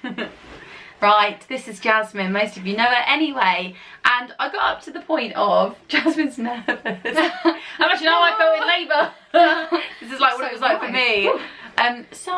Hi! Right, this is Jasmine. Most of you know her anyway. And I got up to the point of Jasmine's nervous. How much now I felt in labour. This is like what it was like for me. So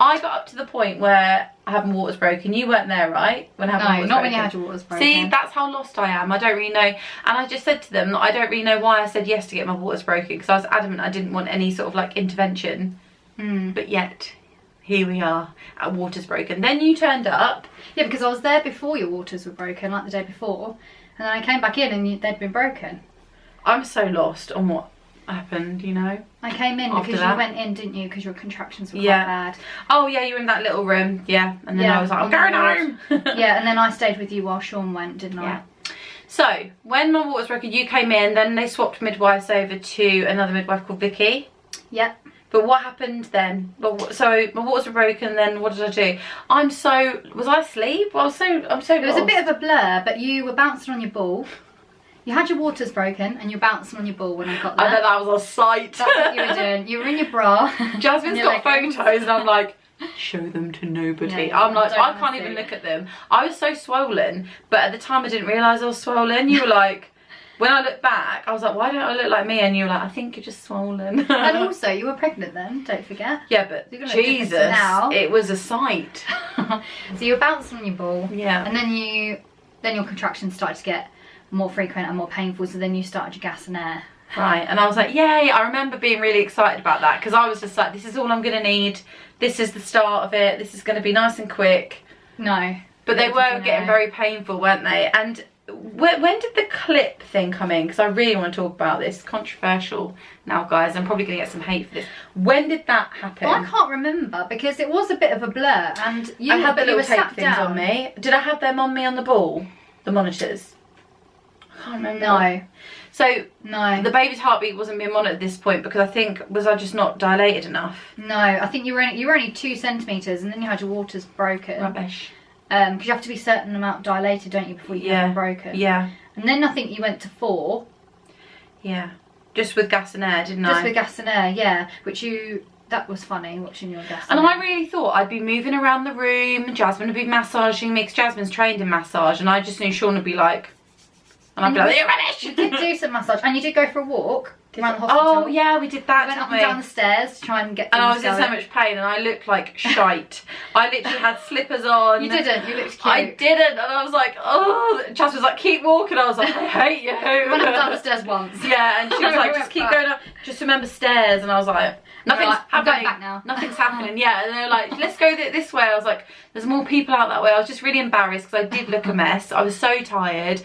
I got up to the point where I had my waters broken. You weren't there, right? When I had my waters not broken. when you had your waters broken. See, that's how lost I am. I don't really know. And I just said to them that I don't really know why I said yes to get my waters broken, because I was adamant I didn't want any sort of like intervention. But yet, here we are at waters broken. Then you turned up. Yeah, because I was there before your waters were broken, like the day before. And then I came back in and they'd been broken. I'm so lost on what happened, you know. I came in After because that. you went in, didn't you? Because your contractions were quite bad. Oh yeah, you were in that little room. Yeah. And then I was like, I'm going home. Yeah, and then I stayed with you while Sean went, didn't I? Yeah. So when my waters broken, you came in. Then they swapped midwives over to another midwife called Vicky. Yep. But what happened then? So my waters were broken. Then what did I do? Was I asleep? Well, I'm so. It was a bit of a blur, but you were bouncing on your ball. You had your waters broken and you're bouncing on your ball when I got there. I bet that was a sight. That's what you were doing. You were in your bra. Jasmine's got photos and I'm like, show them to nobody. Yeah, I'm like, I don't can't see. even look at them. I was so swollen, but at the time I didn't realise I was swollen. You were like, when I look back, I was like, why don't I look like me? And you were like, I think you're just swollen. And also, you were pregnant then, don't forget. Yeah, but You're gonna look different Jesus, to now. it was a sight. So you were bouncing on your ball. Yeah. And then your contractions started to get more frequent and more painful, so then you started your gas and air. Right, and I was like, yay. I remember being really excited about that, because I was just like, this is all I'm going to need. This is the start of it. This is going to be nice and quick. No. But they were getting very painful, weren't they? And when did the clip thing come in? Because I really want to talk about this. Controversial now, guys. I'm probably going to get some hate for this. When did that happen? Well, I can't remember, because it was a bit of a blur, and I had the little tape sat things down on me. Did I have them on me on the ball? The monitors? I can't remember. No. So No. the baby's heartbeat wasn't being monitored at this point, because I think, was I just not dilated enough? No, I think you were only 2 centimetres, and then you had your waters broken. Rubbish. Because you have to be a certain amount dilated, don't you, before you get them broken. Yeah. And then I think you went to 4. Yeah. Just with gas and air, didn't I? Just with gas and air, yeah. That was funny, watching your gas And and I air. really thought I'd be moving around the room, Jasmine would be massaging me, because Jasmine's trained in massage, and I just knew Sean would be like, and I'd be like, you're rubbish! You did do some massage, and you did go for a walk around the hospital. Oh yeah, we did that, You went up didn't and we? down the stairs to try and get And I things was in so going. much pain, and I looked like shite. I literally had slippers on. You didn't, you looked cute. I didn't, and I was like, oh. Jasmine was like, keep walking. I was like, I hate you. You went up and down the stairs once. Yeah, and she was like, just keep going up. Just remember stairs. And I was like, nothing's like, I'm happening. going back now. Nothing's happening. Yeah, and they were like, let's go this way. I was like, there's more people out that way. I was just really embarrassed, because I did look a mess. I was so tired.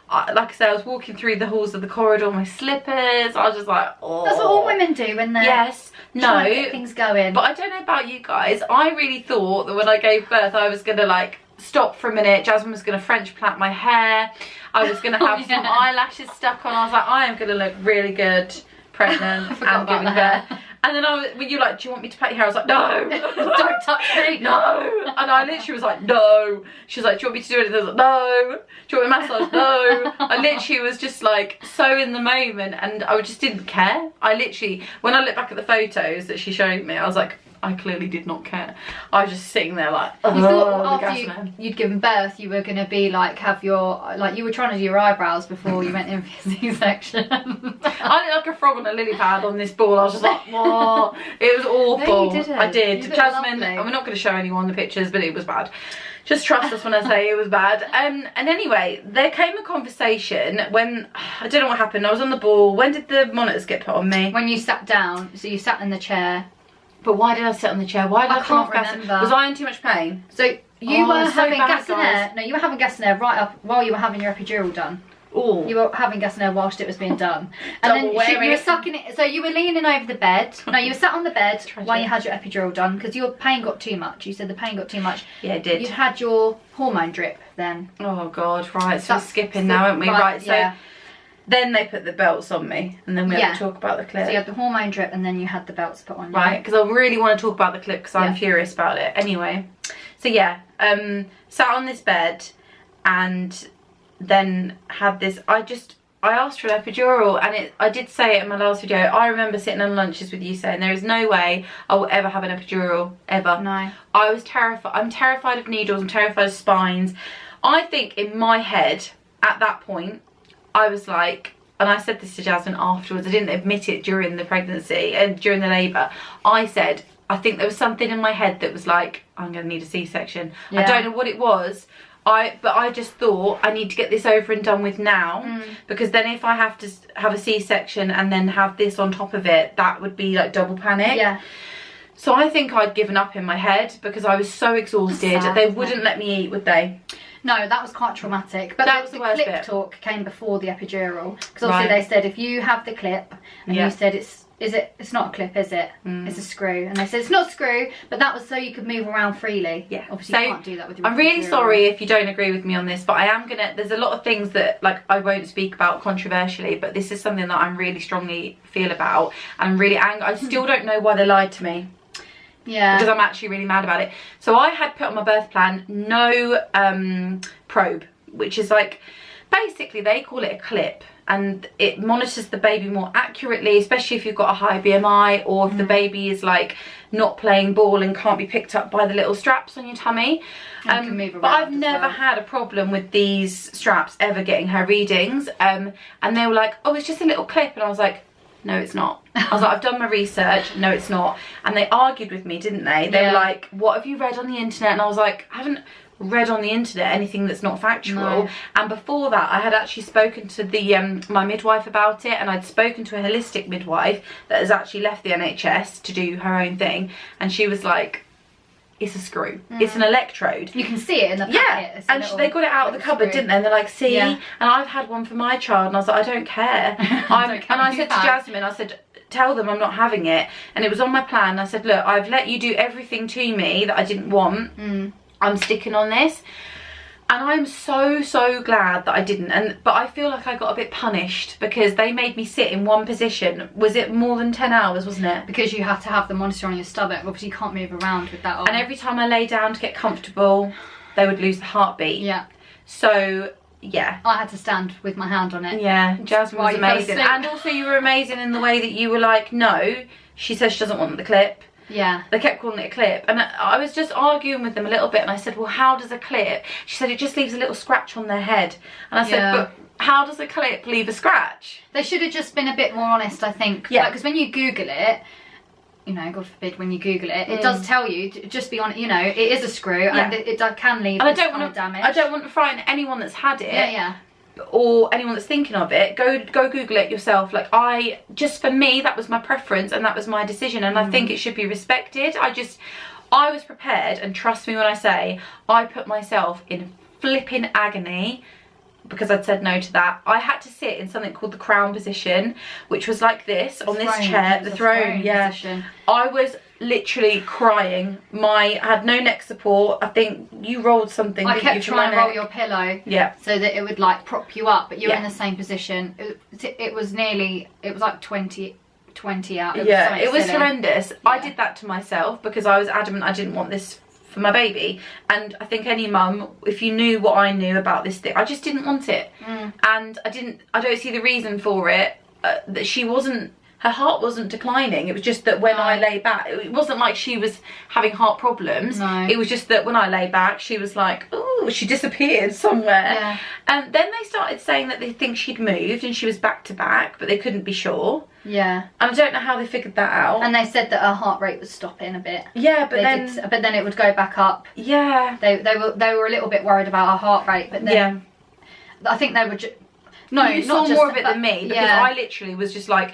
Like I said, I was walking through the halls of the corridor in my slippers. I was just like, oh. That's what all women do when they're trying to get things going. But I don't know about you guys. I really thought that when I gave birth, I was going to like stop for a minute. Jasmine was going to French plait my hair. I was going to have some eyelashes stuck on. I was like, I am going to look really good pregnant and giving birth. And then when you were like, do you want me to plait your hair? I was like, no. Don't touch me. No. And I literally was like, no. She was like, do you want me to do anything? I was like, no. Do you want me to massage? No. I literally was just like so in the moment, and I just didn't care. I literally, when I look back at the photos that she showed me, I was like, I clearly did not care. I was just sitting there like, oh, you thought after you'd given birth, you were going to be like, you were trying to do your eyebrows before you went in for your C-section. I looked like a frog on a lily pad on this ball. I was just like, whoa. It was awful. No, you didn't. I did. You looked Jasmine, lovely. we're not going to show anyone the pictures, but it was bad. Just trust us when I say it was bad. And anyway, there came a conversation when, I don't know what happened. I was on the ball. When did the monitors get put on me? When you sat down, so you sat in the chair. But why did I sit on the chair? Why did I come off gas? remember. Was I in too much pain? So you were so having bad, gas and air. No, you were having gas and air right up while you were having your epidural done. Oh. You were having gas and air whilst it was being done. And then Double whammy. you were sucking it. So you were leaning over the bed. No, you were sat on the bed while you had your epidural done, because your pain got too much. You said the pain got too much. Yeah, it did. You'd had your hormone drip then. Oh God, right. So we're That's skipping now, aren't we? Right. So yeah. then they put the belts on me, and then we have to talk about the clip. So you had the hormone drip, and then you had the belts put on you. Right, because I really want to talk about the clip, because I'm furious about it. Anyway, so yeah, sat on this bed, and then had this. I asked for an epidural, and I did say it in my last video. I remember sitting on lunches with you saying there is no way I will ever have an epidural, ever. No. I was terrified. I'm terrified of needles. I'm terrified of spines. I think in my head at that point, I was like, and I said this to Jasmine afterwards, I didn't admit it during the pregnancy and during the labour. I said, I think there was something in my head that was like, I'm going to need a C-section. Yeah. I don't know what it was. But I just thought I need to get this over and done with now, because then if I have to have a C-section and then have this on top of it, that would be like double panic. Yeah. So I think I'd given up in my head because I was so exhausted. They wouldn't let me eat, would they? No, that was quite traumatic. But that was the worst clip bit. Talk came before the epidural, because obviously they said if you have the clip and you said it's not a clip, is it? It's a screw. And they said it's not a screw, but that was so you could move around freely. Yeah. Obviously so you can't do that with your I'm really sorry if you don't agree with me on this, but I am gonna, there's a lot of things that like I won't speak about controversially, but this is something that I'm really strongly feel about, and I'm really angry. I still don't know why they lied to me. Yeah. Because I'm actually really mad about it. So I had put on my birth plan no probe, which is like, basically they call it a clip, and it monitors the baby more accurately, especially if you've got a high BMI, or if the baby is like not playing ball and can't be picked up by the little straps on your tummy. But I've never had a problem with these straps ever getting her readings. And they were like, oh, it's just a little clip. And I was like, no, it's not. I was like, I've done my research. No, it's not. And they argued with me, didn't they? They were like, what have you read on the internet? And I was like, I haven't read on the internet anything that's not factual. No. And before that, I had actually spoken to the my midwife about it, and I'd spoken to a holistic midwife that has actually left the NHS to do her own thing, and she was like, it's a screw. It's an electrode. You can see it in the packet. Yeah, and they got it out of the cupboard, didn't they? And they're like, see? And I've had one for my child, and I was like, I don't care. And I said to Jasmine, I said, tell them I'm not having it. And it was on my plan. I said, look, I've let you do everything to me that I didn't want. I'm sticking on this. And I'm so glad that I didn't. But I feel like I got a bit punished because they made me sit in one position. Was it more than 10 hours, wasn't it? Because you have to have the monitor on your stomach. Obviously you can't move around with that on. And every time I lay down to get comfortable, they would lose the heartbeat. Yeah. So yeah, I had to stand with my hand on it. Yeah, Jasmine was amazing. And also you were amazing in the way that you were like, no, she says she doesn't want the clip. Yeah. They kept calling it a clip, and I was just arguing with them a little bit, and I said, well, how does a clip? She said it just leaves a little scratch on their head. And I said, but how does a clip leave a scratch? They should have just been a bit more honest, I think. Yeah. Because when you Google it, you know, God forbid, when you Google it, it does tell you, just be on, you know, it is a screw, and it can leave this kind of damage. I don't want to frighten anyone that's had it. Yeah. Or anyone that's thinking of it. Go Google it yourself. Like, just for me, that was my preference and that was my decision, and I think it should be respected. I was prepared, and trust me when I say I put myself in flipping agony because I'd said no to that. I had to sit in something called the crown position, which was like this on this chair, the throne. Yeah, I was literally crying. I had no neck support. I think you rolled something. I kept trying to roll your pillow, so that it would like prop you up, but you're in the same position. It was like 20 out. It was horrendous. I did that to myself because I was adamant I didn't want this for my baby, and I think any mum, if you knew what I knew about this thing, I just didn't want it. And I don't see the reason for it. That her heart wasn't declining. It was just that when I lay back, it wasn't like she was having heart problems. No. It was just that when I lay back, she was like, oh, she disappeared somewhere. Yeah. And then they started saying that they think she'd moved and she was back to back, but they couldn't be sure. Yeah. And I don't know how they figured that out. And they said that her heart rate was stopping a bit. Yeah, but then it would go back up. Yeah. They were a little bit worried about her heart rate, but then I think they were you saw more of it than me, because I literally was just like,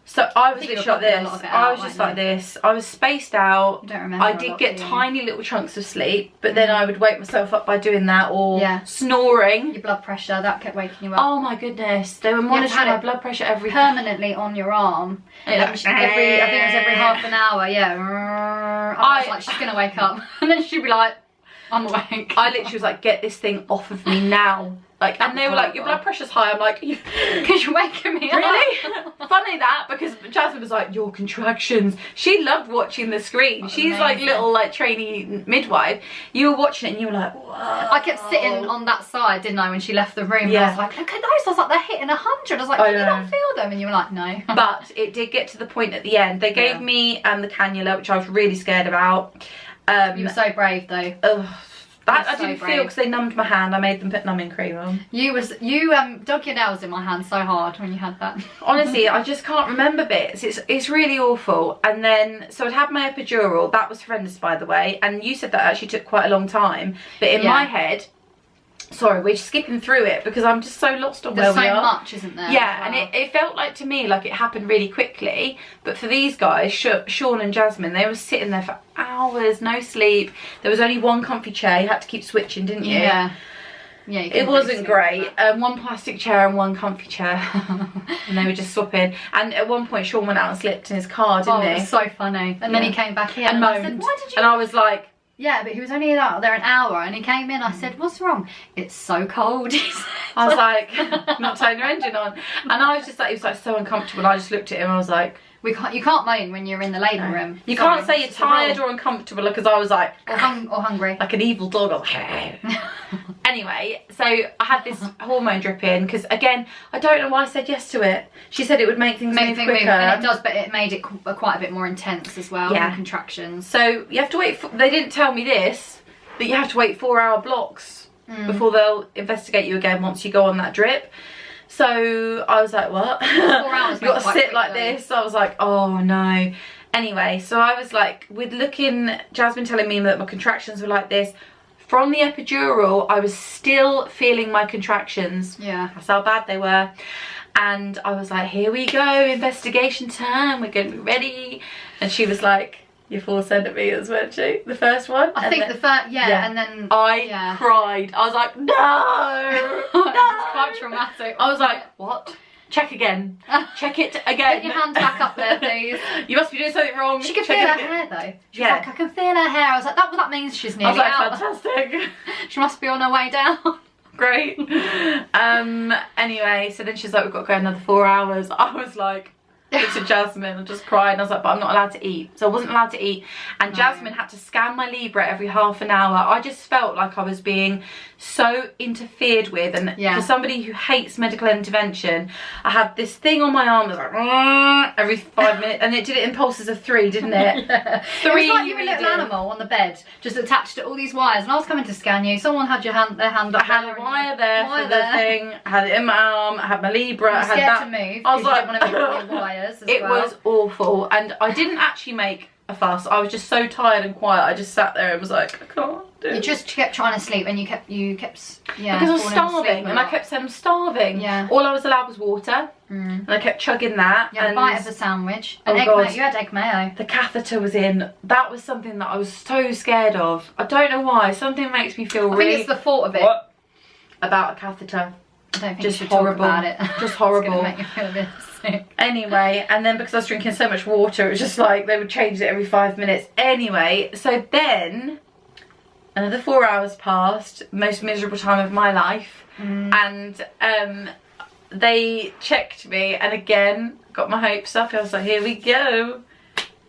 so I was literally like this. I was just like this. I was spaced out. I don't remember. I did get tiny little chunks of sleep, but then I would wake myself up by doing that, or snoring. Your blood pressure, that kept waking you up. Oh my goodness. They were monitoring my blood pressure permanently on your arm. I think it was every half an hour, I was like, she's going to wake up. And then she'd be like, I'm awake. I literally was like, get this thing off of me now. Like, and they were like, your blood pressure's high. I'm like, because you're waking me up. Really? Funny that, because Jasmine was like, your contractions. She loved watching the screen. She's like little like trainee midwife. You were watching it and you were like, whoa. I kept sitting on that side, didn't I, when she left the room? Yeah. And I was like, look at those. I was like, they're hitting 100. I was like, can you not feel them? And you were like, no. But it did get to the point at the end. They gave me the cannula, which I was really scared about. You were so brave though. That I didn't feel because they numbed my hand. I made them put numbing cream on. You dug your nails in my hand so hard when you had that. Honestly, I just can't remember bits. It's really awful. And then, so I'd had my epidural. That was horrendous, by the way. And you said that actually took quite a long time. But in my head, sorry, we're skipping through it because I'm just so lost on where we are. There's so much, isn't there? Yeah, and it felt like to me like it happened really quickly. But for these guys, Sean and Jasmine, they were sitting there for hours, no sleep. There was only one comfy chair. You had to keep switching, didn't you? Yeah. Yeah, it wasn't great. One plastic chair and one comfy chair. And they were just swapping. And at one point, Sean went out and slipped in his car, didn't he? It was so funny. And then he came back in and moaned. I said, why did you... And I was like... Yeah, but he was only out there an hour and he came in. I said, what's wrong? It's so cold. I was like, not turning your engine on. And I was just like, he was like so uncomfortable. I just looked at him and I was like... You can't moan when you're in the labour room. You can't say you're tired or uncomfortable because I was like... Or hungry. Like an evil dog. Anyway, so I had this hormone drip in because, again, I don't know why I said yes to it. She said it would make things move quicker. And it does, but it made it quite a bit more intense as well. Yeah. Contractions. So you have to wait they didn't tell me this, that you have to wait 4-hour blocks before they'll investigate you again once you go on that drip. So I was like, what? 4 hours. You got to sit like this. I was like, oh no. Anyway, so I was like, Jasmine telling me that my contractions were like this. From the epidural, I was still feeling my contractions. Yeah. That's how bad they were. And I was like, here we go, investigation time. We're going to be ready. And she was like, you 4 centimetres, weren't you? The first one? I think the first, and then... I cried. I was like, no! It's quite traumatic. I was like, what? Check again. Check it again. Get your hands back up there, please. You must be doing something wrong. She could feel her hair though. She was like, I can feel her hair. I was like, that means she's nearly out. I was like, fantastic. She must be on her way down. Great. Anyway, so then she's like, we've got to go another 4 hours. I was like, to Jasmine, I just cried. And I was like, but I'm not allowed to eat. So I wasn't allowed to eat. And Jasmine had to scan my Libra every half an hour. I just felt like I was being so interfered with. And for somebody who hates medical intervention, I had this thing on my arm that was like, every 5 minutes. And it did it in pulses of 3, didn't it? 3. It was like you were a little animal on the bed, just attached to all these wires. And I was coming to scan you. Someone had their hand up. I had a wire there for the thing. I had it in my arm. I had my Libra. I had that. To move. I was like, you didn't want to move your wires. It was awful, and I didn't actually make a fuss. I was just so tired and quiet. I just sat there and was like, I can't do it. You just kept trying to sleep, and you kept because I was starving, and I kept saying I'm starving. Yeah. All I was allowed was water, and I kept chugging that. You had a bite of the sandwich. And egg mayo. You had egg mayo. The catheter was in. That was something that I was so scared of. I don't know why. Something makes me feel really. I think it's the thought of it. What? About a catheter. I don't think just you should horrible. talk about it. Just horrible. It's gonna make you feel a bit sick. Anyway, and then because I was drinking so much water, it was just like they would change it every 5 minutes. Anyway, so then another 4 hours passed, most miserable time of my life, and they checked me, and again got my hopes up. I was like, here we go.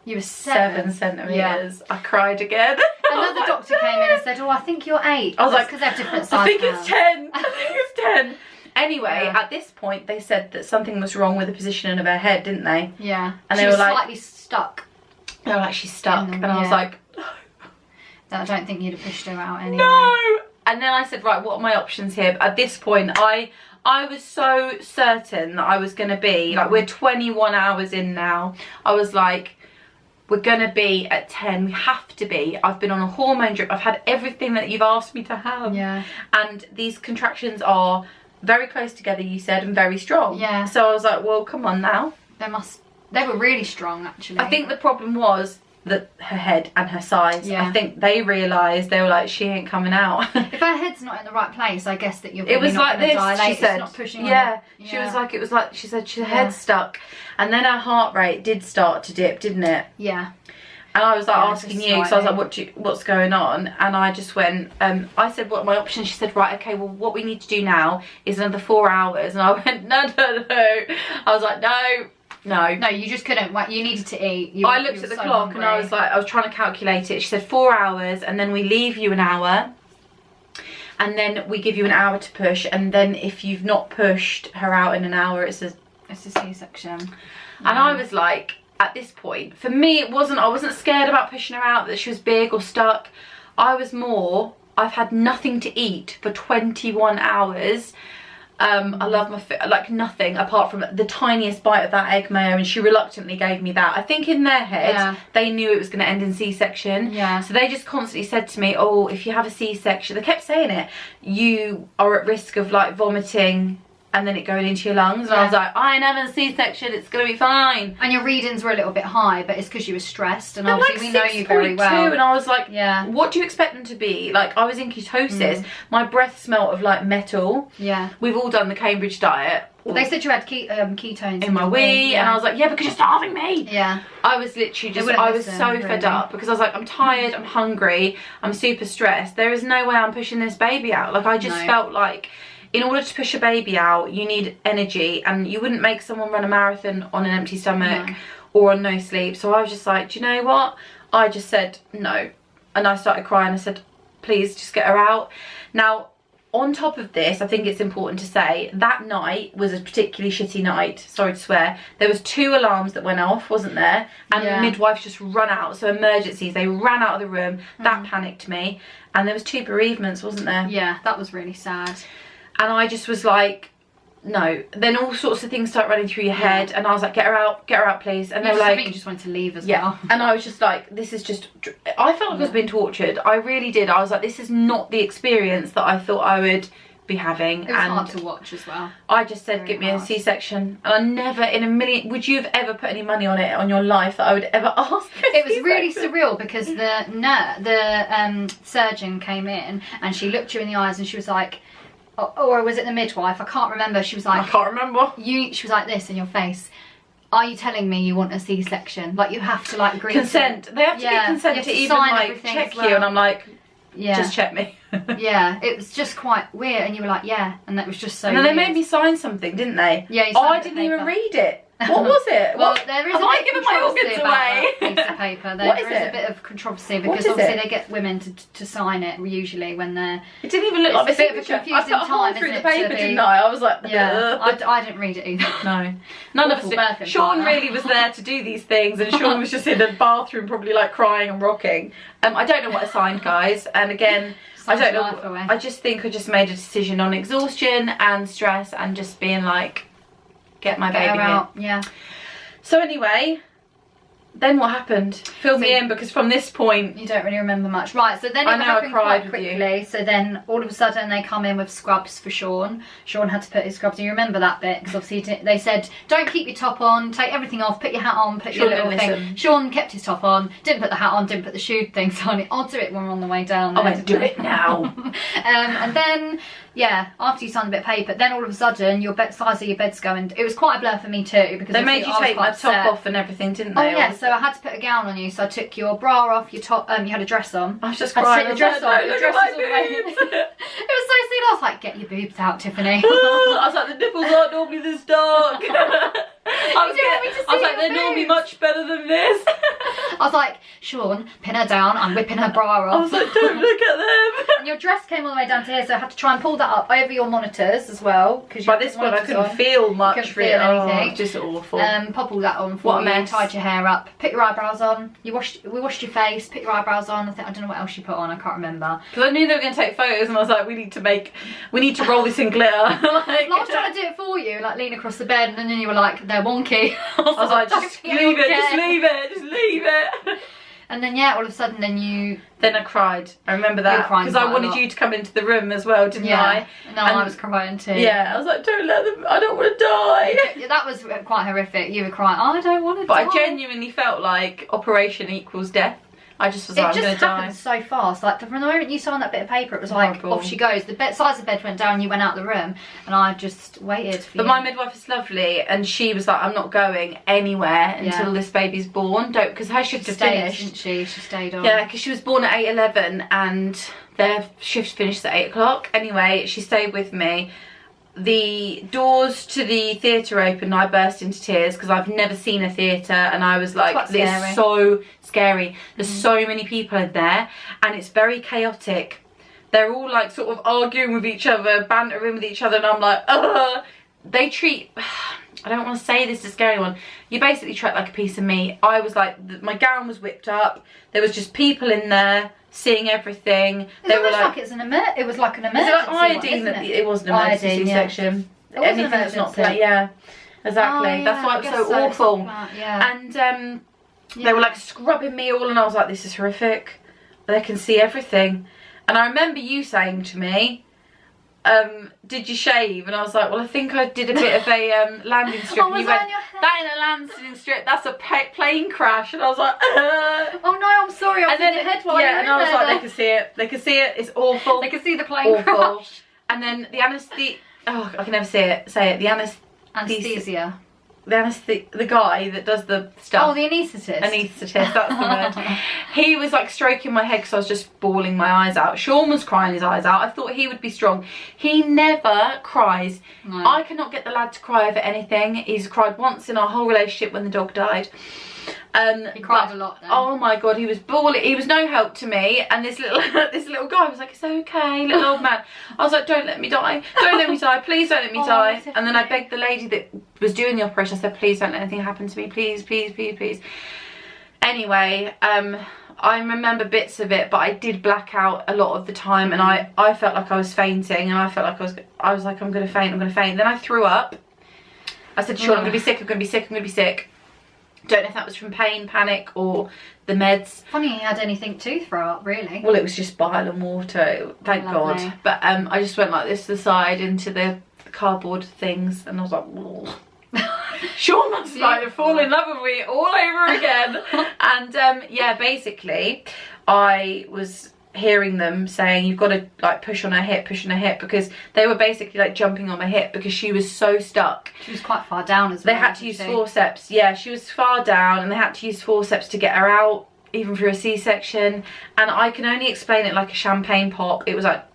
You were 7 centimetres. I cried again. Another doctor came in and said, oh, I think you're 8. I was like, because they have different sizes. I think it's 10. I think it's 10. Anyway, at this point, they said that something was wrong with the positioning of her head, didn't they? Yeah. And she they was were like, slightly stuck. They were like, she's stuck. And I was like, no. I don't think you'd have pushed her out anyway. No. And then I said, right, what are my options here? But at this point, I was so certain that I was going to be, like, we're 21 hours in now. I was like, we're going to be at 10. We have to be. I've been on a hormone drip. I've had everything that you've asked me to have. Yeah. And these contractions are very close together, you said, and very strong. Yeah. So I was like, well, come on now. They were really strong, actually. I think the problem was that her head and her size. Yeah. I think they realised, they were like, she ain't coming out. If her head's not in the right place, I guess that you're it was not like this, dilate. she said. It's not pushing yeah. On She was like, it was like, she said her head stuck. And then her heart rate did start to dip, didn't it? Yeah. And I was like asking you, so I was like, what's going on? And I just went, I said, what are my options? She said, right, okay, well, what we need to do now is another 4 hours. And I went, no. I was like, no, you just couldn't. You needed to eat. I looked at the clock and I was like, I was trying to calculate it. She said 4 hours, and then we leave you an hour, and then we give you an hour to push, and then if you've not pushed her out in an hour, it's a C-section. And I was like, at this point, for me, I wasn't scared about pushing her out, that she was big or stuck. I was more, I've had nothing to eat for 21 hours. I love my food, like nothing apart from the tiniest bite of that egg mayo, and she reluctantly gave me that. I think in their head, they knew it was going to end in C-section. Yeah. So they just constantly said to me, oh, if you have a C-section, they kept saying it, you are at risk of like vomiting and then it going into your lungs. And I was like, I ain't having a C-section, it's gonna be fine. And your readings were a little bit high, but it's because you were stressed, and obviously like we know you very well. And I was like, what do you expect them to be? Like, I was in ketosis. My breath smelt of like metal. Yeah. We've all done the Cambridge diet. They said you had ketones in my wee, and I was like, yeah, because you're starving me. Yeah. I was literally just, I was so fed up, because I was like, I'm tired, I'm hungry, I'm super stressed. There is no way I'm pushing this baby out. Like, I just felt like, in order to push a baby out, you need energy, and you wouldn't make someone run a marathon on an empty stomach or on no sleep. So I was just like, do you know what? I just said no, and I started crying. I said, please just get her out. Now, on top of this, I think it's important to say that night was a particularly shitty night. Sorry to swear. There was 2 alarms that went off, wasn't there? And the midwives just run out. So emergencies, they ran out of the room. That panicked me. And there was 2 bereavements, wasn't there? Yeah, that was really sad. And I just was like, no. Then all sorts of things start running through your head, and I was like, get her out, please. And they were like, I think you just wanted to leave as well. And I was just like, this is just, I felt like I was being tortured. I really did. I was like, this is not the experience that I thought I would be having. It was hard to watch as well. I just said, give me a C-section. And I never in a million, would you have ever put any money on it, on your life, that I would ever ask for It was really surreal, because the surgeon came in, and she looked you in the eyes, and she was like, or was it the midwife? I can't remember. She was like, I can't remember. She was like this in your face. Are you telling me you want a C-section? Like, you have to like agree. Consent. They have to get consent to even like check you, and I'm like, just check me. Yeah, it was just quite weird, and you were like, and that was just so. And then weird. they made me sign something, didn't they? Yeah. I didn't even read it. What was it? Well, there is have I given my organs away? Piece of paper. There is a bit of controversy, because obviously they get women to sign it usually when they're. It didn't even look like a bit of a confusing time, through the paper, didn't I? I was like, I didn't read it either. No, none of us did. Sean really was there to do these things, and Sean was just in the bathroom, probably like crying and rocking. I don't know what I signed, guys, and again. I don't know. I just think I just made a decision on exhaustion and stress, and just being like, get my baby out. Yeah. So anyway, then what happened? Fill me in, because from this point you don't really remember much. Right, so then it happened quite quickly. So then all of a sudden they come in with scrubs for Sean. Sean had to put his scrubs. Do you remember that bit? Because obviously they said, don't keep your top on, take everything off, put your hat on, put your little thing. Sean kept his top on, didn't put the hat on, didn't put the shoe things on. I'll do it when we're on the way down. I went, do it now. And then after you signed a bit of paper, then all of a sudden your size of your bed's going. It was quite a blur for me too, because they made you take my top off and everything, didn't they? Oh yeah, so I had to put a gown on you. So I took your bra off, your top. You had a dress on. I was just crying. Your dress on. Your dress was all the way. It was so sweet. I was like, get your boobs out, Tiffany. I was like, the nipples aren't normally this dark. I was like, they're normally much better than this. I was like, Sean, pin her down. I'm whipping her bra off. I was like, don't look at them. And your dress came all the way down to here, so I had to try and pull that up over your monitors as well. By this point, I couldn't feel much. Couldn't feel anything. Just awful. Pop all that on for you. Tied your hair up. Put your eyebrows on. We washed your face. Put your eyebrows on. I don't know what else you put on. I can't remember. Because I knew they were going to take photos, and I was like, we need to roll this in glitter. I was trying to do it for you, like lean across the bed, and then you were like, they're wonky. I was like, just leave it. And then all of a sudden then I cried. I remember that, because I wanted you to come into the room as well, didn't I? No, I was crying too. Yeah, I was like, don't let them, I don't want to die. Yeah, that was quite horrific. You were crying, I don't want to die. But I genuinely felt like operation equals death. I just was like, I'm going to die. It just happened so fast. Like, from the moment you saw on that bit of paper, it was like, horrible. Off she goes. The size of the bed went down, you went out the room, and I just waited for you. But my midwife is lovely, and she was like, I'm not going anywhere until this baby's born. Because her shift had finished. Didn't she? She stayed on. Yeah, because she was born at 8:11, and their shift finished at 8 o'clock. Anyway, she stayed with me. The doors to the theatre opened, and I burst into tears because I've never seen a theatre, and I was like, this is so scary. There's so many people in there, and it's very chaotic. They're all like sort of arguing with each other, bantering with each other, and I'm like, ugh. They treat, I don't want to say this to scare anyone, you basically treat like a piece of meat. I was like, my gown was whipped up, there was just people in there seeing everything. They were like, it was like an emergency. Is it like iodine? It was an emergency section. Anything's not planned. Yeah, exactly. Oh, yeah, that's why it was so awful. Yeah. And they were like scrubbing me all, and I was like, this is horrific. They can see everything. And I remember you saying to me, did you shave? And I was like, well, I think I did a bit of a landing strip. And you went, that ain't a landing strip, that's a plane crash. And I was like, oh no, I'm sorry. I was in your head while and I was like, they can see it. They can see it. It's awful. They can see the plane crash. And then the anesthesia. Oh, I can never say it. The anesthesia. The guy that does the stuff. Oh, the anaesthetist. Anaesthetist, that's the word. He was like stroking my head because I was just bawling my eyes out. Sean was crying his eyes out. I thought he would be strong. He never cries. No. I cannot get the lad to cry over anything. He's cried once in our whole relationship when the dog died. He cried a lot then. Oh my god, he was bawling. He was no help to me, and this little guy was like, it's okay, little old man. I was like, don't let me die, don't let me die, please don't let me die. Tiffany. And then I begged the lady that was doing the operation, I said, please don't let anything happen to me, please, please, please, please. Anyway, I remember bits of it, but I did black out a lot of the time, and I felt like I was fainting, and I felt like I was like, I'm gonna faint, I'm gonna faint. Then I threw up. I said to Sean, I'm gonna be sick, I'm gonna be sick, I'm gonna be sick. Don't know if that was from pain, panic, or the meds. Funny he had anything to throw up, really. Well, it was just bile and water, thank God. But I just went like this to the side into the cardboard things, and I was like, whoa. Sean must like fall in love with me all over again. And yeah, basically, I was hearing them saying, you've got to like push on her hip, because they were basically like jumping on my hip because she was so stuck. She was quite far down as well. They had to use forceps. Yeah, she was far down, and they had to use forceps to get her out, even through a C-section. And I can only explain it like a champagne pop. It was like.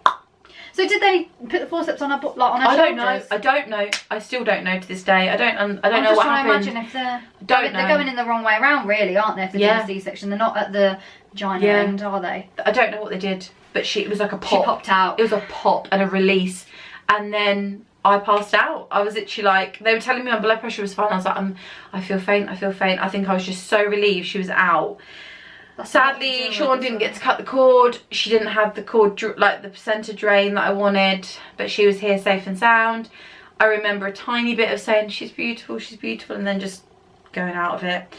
So did they put the forceps on her, like on her shoulders? I don't know. I still don't know to this day. I don't know what happened. I'm just trying to imagine if they're going in the wrong way around, really, aren't they? If they're doing a C-section, they're not at the vagina end, are they? I don't know what they did, but it was like a pop. She popped out. It was a pop and a release, and then I passed out. I was literally like, they were telling me my blood pressure was fine. I was like, I feel faint. I feel faint. I think I was just so relieved she was out. Sadly, Sean didn't get to cut the cord. She didn't have the cord, like the placenta drain that I wanted, but she was here safe and sound. I remember a tiny bit of saying, she's beautiful, and then just going out of it.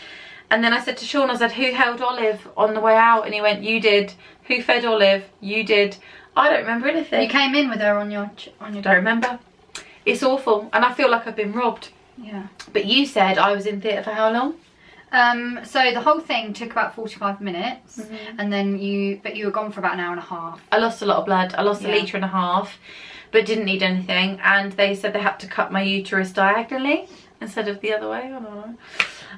And then I said to Sean, I said, who held Olive on the way out? And he went, you did. Who fed Olive? You did. I don't remember anything. You came in with her on your don't remember. It's awful, and I feel like I've been robbed. Yeah. But you said I was in theatre for how long? So the whole thing took about 45 minutes, and then you were gone for about an hour and a half. I lost a lot of blood. I lost 1.5 litres, but didn't need anything. And they said they had to cut my uterus diagonally instead of the other way. I don't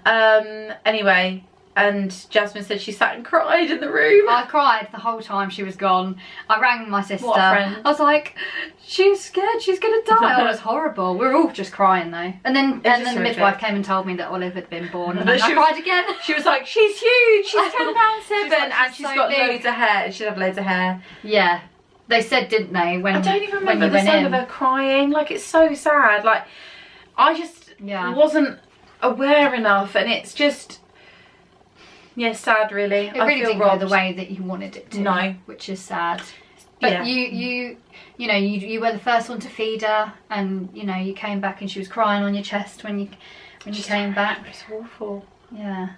know. Anyway, and Jasmine said she sat and cried in the room. I cried the whole time she was gone. I rang my sister. What a friend. I was like, she's scared, she's gonna die. It was horrible. We were all just crying though. And then the midwife came and told me that Olive had been born, and I cried again. She was like, she's huge, she's 10 pounds 7, like, and she's got loads of hair. She'd have loads of hair. Yeah. They said, didn't they, when I don't even remember the sound of her crying. Like, it's so sad. Like, I just wasn't aware enough, and it's just sad, really. It really didn't go the way that you wanted it to. No, which is sad. But you know, you were the first one to feed her, and you know, you came back and she was crying on your chest when you came back. It's awful. Yeah.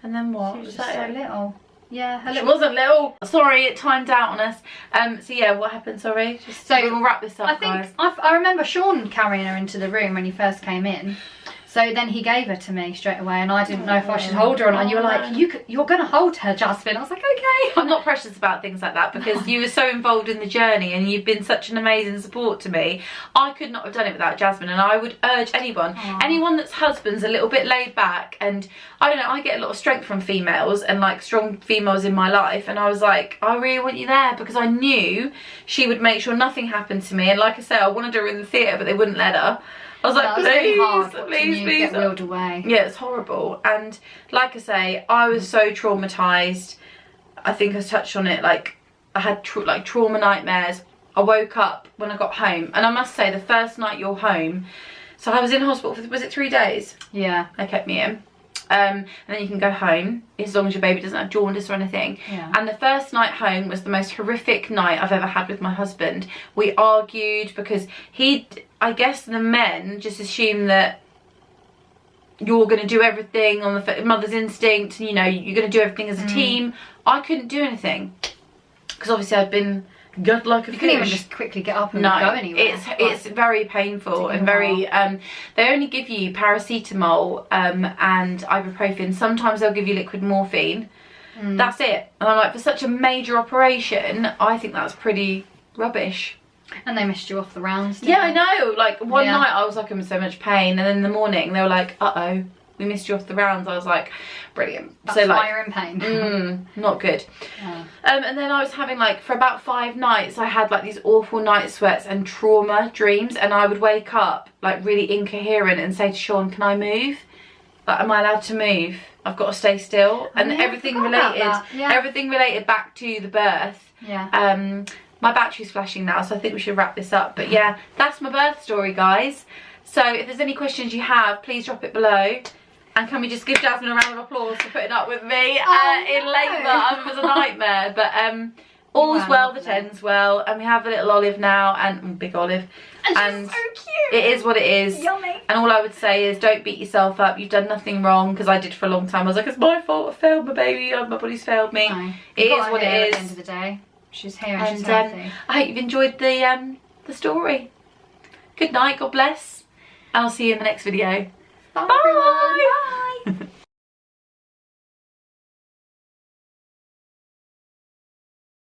And then what? She was just so little. Yeah, she wasn't little. Sorry, it timed out on us. So yeah, what happened? Sorry. So we'll wrap this up, guys. I remember Sean carrying her into the room when you first came in. So then he gave her to me straight away, and I didn't know if I should hold her or not. And you were like, you're going to hold her, Jasmine. I was like, okay. I'm not precious about things like that because you were so involved in the journey and you've been such an amazing support to me. I could not have done it without Jasmine, and I would urge anyone that's husband's a little bit laid back, and I don't know, I get a lot of strength from females and like strong females in my life, and I was like, I really want you there because I knew she would make sure nothing happened to me. And like I said, I wanted her in the theatre, but they wouldn't let her. I was like, please, get wheeled away. Yeah, it's horrible. And like I say, I was so traumatised. I think I touched on it, like I had trauma nightmares. I woke up when I got home, and I must say the first night you're home, so I was in hospital for, was it 3 days? Yeah. They kept me in. And then you can go home as long as your baby doesn't have jaundice or anything. Yeah. And the first night home was the most horrific night I've ever had with my husband. We argued because I guess the men just assume that you're going to do everything on the mother's instinct, and you know, you're going to do everything as a team. I couldn't do anything because obviously I'd been gut like a fish. You couldn't even just quickly get up and go anywhere. It's very painful and very they only give you paracetamol and ibuprofen. Sometimes they'll give you liquid morphine. That's it. And I'm like, for such a major operation, I think that's pretty rubbish. And they missed you off the rounds. Yeah, I know. Like one night I was like in so much pain, and then in the morning they were like, uh-oh, we missed you off the rounds. I was like, brilliant. That's so why like, you're in pain. Not good. Yeah. And then I was having like, for about 5 nights, I had like these awful night sweats and trauma dreams, and I would wake up like really incoherent and say to Sean, can I move? Like, am I allowed to move? I've got to stay still. And everything related back to the birth. Yeah. My battery's flashing now, so I think we should wrap this up. But yeah, that's my birth story, guys. So if there's any questions you have, please drop it below. And can we just give Jasmine a round of applause for putting up with me in labour? It was a nightmare. But all's well that ends well. And we have a little Olive now, and big Olive. And she's so cute. It is what it is. Yummy. And all I would say is don't beat yourself up. You've done nothing wrong, because I did for a long time. I was like, it's my fault. I failed my baby. My body's failed me. No. It is what it is. At the end of the day. She's here and she's healthy. I hope you've enjoyed the story. Good night, God bless, and I'll see you in the next video. Bye. Bye.